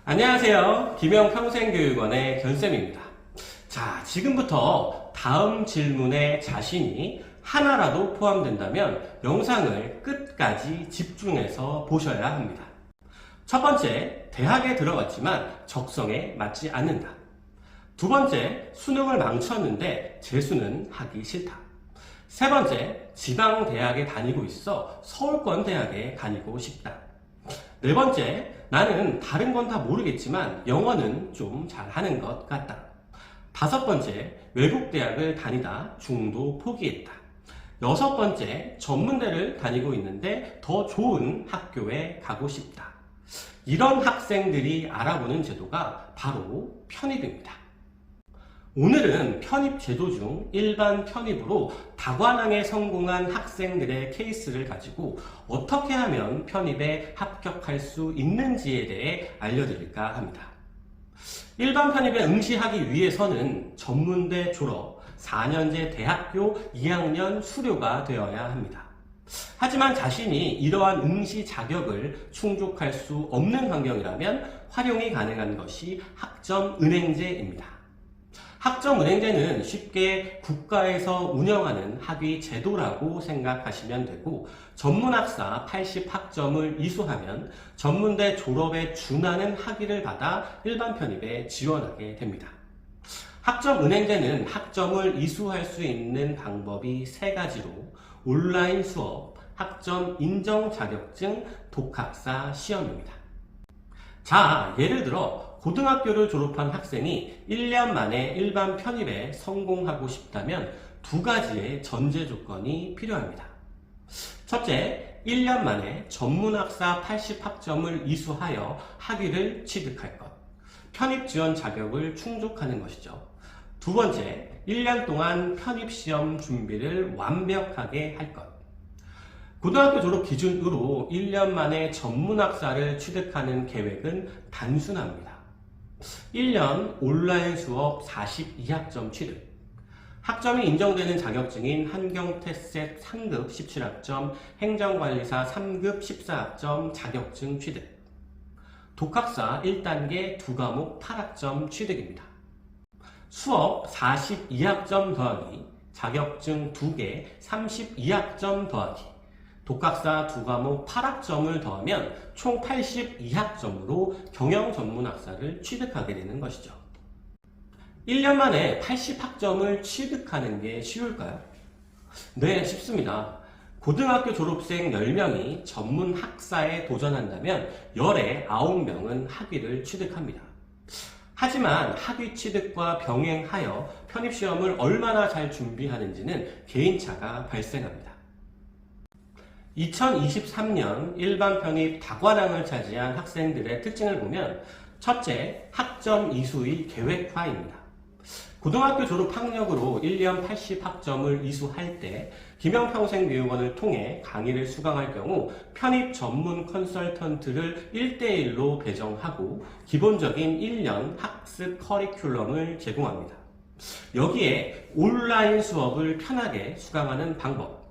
안녕하세요. 김영평생교육원의 견쌤입니다. 자, 지금부터 다음 질문에 자신이 하나라도 포함된다면 영상을 끝까지 집중해서 보셔야 합니다. 첫 번째, 대학에 들어갔지만 적성에 맞지 않는다. 두 번째, 수능을 망쳤는데 재수는 하기 싫다. 세 번째, 지방대학에 다니고 있어 서울권 대학에 다니고 싶다. 네 번째, 나는 다른 건 다 모르겠지만 영어는 좀 잘하는 것 같다. 다섯 번째, 외국 대학을 다니다 중도 포기했다. 여섯 번째, 전문대를 다니고 있는데 더 좋은 학교에 가고 싶다. 이런 학생들이 알아보는 제도가 바로 편입입니다. 오늘은 편입 제도 중 일반 편입으로 다관왕에 성공한 학생들의 케이스를 가지고 어떻게 하면 편입에 합격할 수 있는지에 대해 알려드릴까 합니다. 일반 편입에 응시하기 위해서는 전문대 졸업, 4년제 대학교 2학년 수료가 되어야 합니다. 하지만 자신이 이러한 응시 자격을 충족할 수 없는 환경이라면 활용이 가능한 것이 학점은행제입니다. 학점은행제는 쉽게 국가에서 운영하는 학위 제도라고 생각하시면 되고, 전문학사 80학점을 이수하면 전문대 졸업에 준하는 학위를 받아 일반 편입에 지원하게 됩니다. 학점은행제는 학점을 이수할 수 있는 방법이 세 가지로 온라인 수업, 학점 인정 자격증, 독학사 시험입니다. 자, 예를 들어 고등학교를 졸업한 학생이 1년 만에 일반 편입에 성공하고 싶다면 두 가지의 전제 조건이 필요합니다. 첫째, 1년 만에 전문학사 80학점을 이수하여 학위를 취득할 것. 편입 지원 자격을 충족하는 것이죠. 두 번째, 1년 동안 편입시험 준비를 완벽하게 할 것. 고등학교 졸업 기준으로 1년 만에 전문학사를 취득하는 계획은 단순합니다. 1년 온라인 수업 42학점 취득, 학점이 인정되는 자격증인 한경태셋 상급 17학점, 행정관리사 3급 14학점 자격증 취득, 독학사 1단계 2과목 8학점 취득입니다. 수업 42학점 더하기, 자격증 2개 32학점 더하기, 독학사 2과목 8학점을 더하면 총 82학점으로 경영전문학사를 취득하게 되는 것이죠. 1년 만에 80학점을 취득하는 게 쉬울까요? 네, 쉽습니다. 고등학교 졸업생 10명이 전문학사에 도전한다면 열에 9명은 학위를 취득합니다. 하지만 학위 취득과 병행하여 편입시험을 얼마나 잘 준비하는지는 개인차가 발생합니다. 2023년 일반 편입 다관왕을 차지한 학생들의 특징을 보면, 첫째, 학점 이수의 계획화입니다. 고등학교 졸업 학력으로 1년 80학점을 이수할 때 김영평생교육원을 통해 강의를 수강할 경우 편입 전문 컨설턴트를 1대1로 배정하고 기본적인 1년 학습 커리큘럼을 제공합니다. 여기에 온라인 수업을 편하게 수강하는 방법,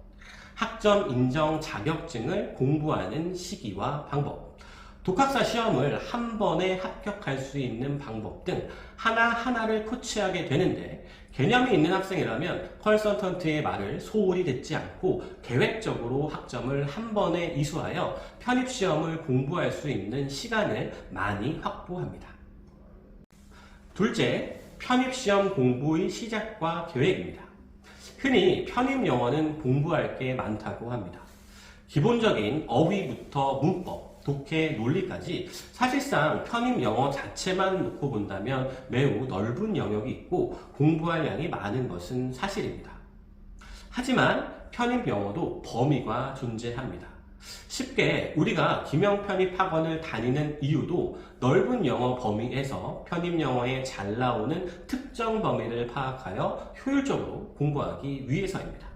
학점 인정 자격증을 공부하는 시기와 방법, 독학사 시험을 한 번에 합격할 수 있는 방법 등 하나하나를 코치하게 되는데, 개념이 있는 학생이라면 컨설턴트의 말을 소홀히 듣지 않고 계획적으로 학점을 한 번에 이수하여 편입시험을 공부할 수 있는 시간을 많이 확보합니다. 둘째, 편입시험 공부의 시작과 계획입니다. 흔히 편입 영어는 공부할 게 많다고 합니다. 기본적인 어휘부터 문법, 독해, 논리까지 사실상 편입 영어 자체만 놓고 본다면 매우 넓은 영역이 있고 공부할 양이 많은 것은 사실입니다. 하지만 편입 영어도 범위가 존재합니다. 쉽게 우리가 김영편입학원을 다니는 이유도 넓은 영어 범위에서 편입 영어에 잘 나오는 특정 범위를 파악하여 효율적으로 공부하기 위해서입니다.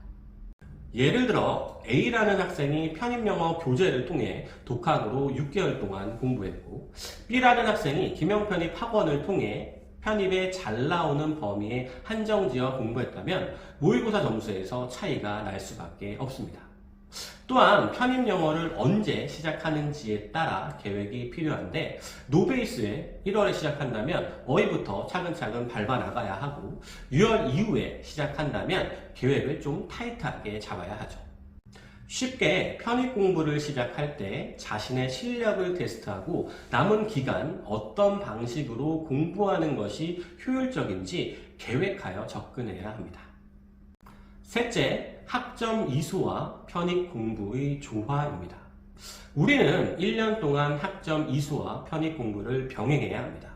예를 들어 A라는 학생이 편입 영어 교재를 통해 독학으로 6개월 동안 공부했고, B라는 학생이 김영편입학원을 통해 편입에 잘 나오는 범위에 한정지어 공부했다면 모의고사 점수에서 차이가 날 수밖에 없습니다. 또한 편입 영어를 언제 시작하는지에 따라 계획이 필요한데 노베이스에 1월에 시작한다면 어휘부터 차근차근 밟아 나가야 하고 6월 이후에 시작한다면 계획을 좀 타이트하게 잡아야 하죠. 쉽게 편입 공부를 시작할 때 자신의 실력을 테스트하고 남은 기간 어떤 방식으로 공부하는 것이 효율적인지 계획하여 접근해야 합니다. 셋째, 학점 이수와 편입 공부의 조화입니다. 우리는 1년 동안 학점 이수와 편입 공부를 병행해야 합니다.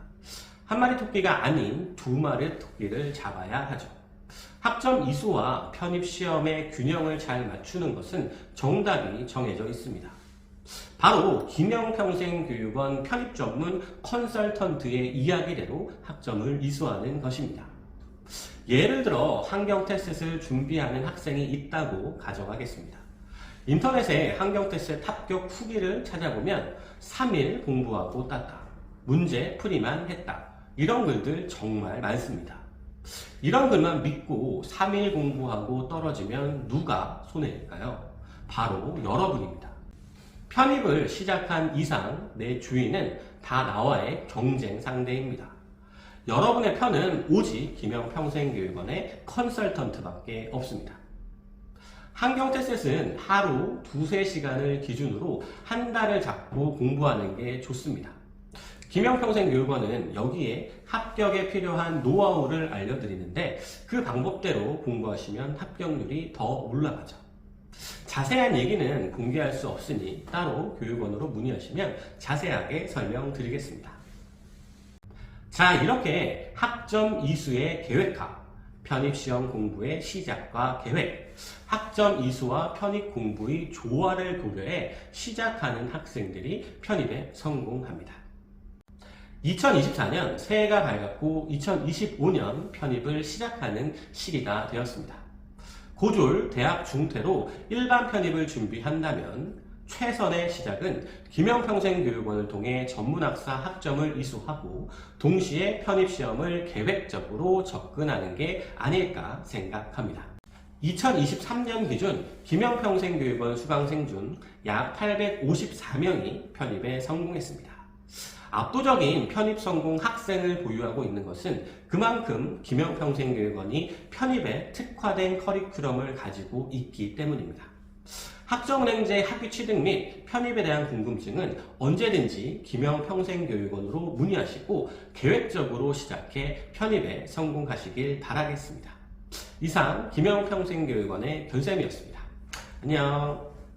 한 마리 토끼가 아닌 두 마리 토끼를 잡아야 하죠. 학점 이수와 편입 시험의 균형을 잘 맞추는 것은 정답이 정해져 있습니다. 바로 김영평생교육원 편입 전문 컨설턴트의 이야기대로 학점을 이수하는 것입니다. 예를 들어 환경테스트를 준비하는 학생이 있다고 가정하겠습니다. 인터넷에 환경테스트 합격 후기를 찾아보면 3일 공부하고 땄다. 문제 풀이만 했다. 이런 글들 정말 많습니다. 이런 글만 믿고 3일 공부하고 떨어지면 누가 손해일까요? 바로 여러분입니다. 편입을 시작한 이상 내 주위는 다 나와의 경쟁 상대입니다. 여러분의 편은 오직 김영평생교육원의 컨설턴트밖에 없습니다. 환경테스트는 하루 2-3시간을 기준으로 한 달을 잡고 공부하는 게 좋습니다. 김영평생교육원은 여기에 합격에 필요한 노하우를 알려드리는데 그 방법대로 공부하시면 합격률이 더 올라가죠. 자세한 얘기는 공개할 수 없으니 따로 교육원으로 문의하시면 자세하게 설명드리겠습니다. 자, 이렇게 학점 이수의 계획화, 편입시험 공부의 시작과 계획, 학점 이수와 편입 공부의 조화를 고려해 시작하는 학생들이 편입에 성공합니다. 2024년 새해가 밝았고 2025년 편입을 시작하는 시기가 되었습니다. 고졸 대학 중퇴로 일반 편입을 준비한다면 최선의 시작은 김영평생교육원을 통해 전문학사 학점을 이수하고 동시에 편입시험을 계획적으로 접근하는 게 아닐까 생각합니다. 2023년 기준 김영평생교육원 수강생 중 약 854명이 편입에 성공했습니다. 압도적인 편입 성공 학생을 보유하고 있는 것은 그만큼 김영평생교육원이 편입에 특화된 커리큘럼을 가지고 있기 때문입니다. 학점은행제 학위 취득 및 편입에 대한 궁금증은 언제든지 김영평생교육원으로 문의하시고 계획적으로 시작해 편입에 성공하시길 바라겠습니다. 이상 김영평생교육원의 변쌤이었습니다. 안녕.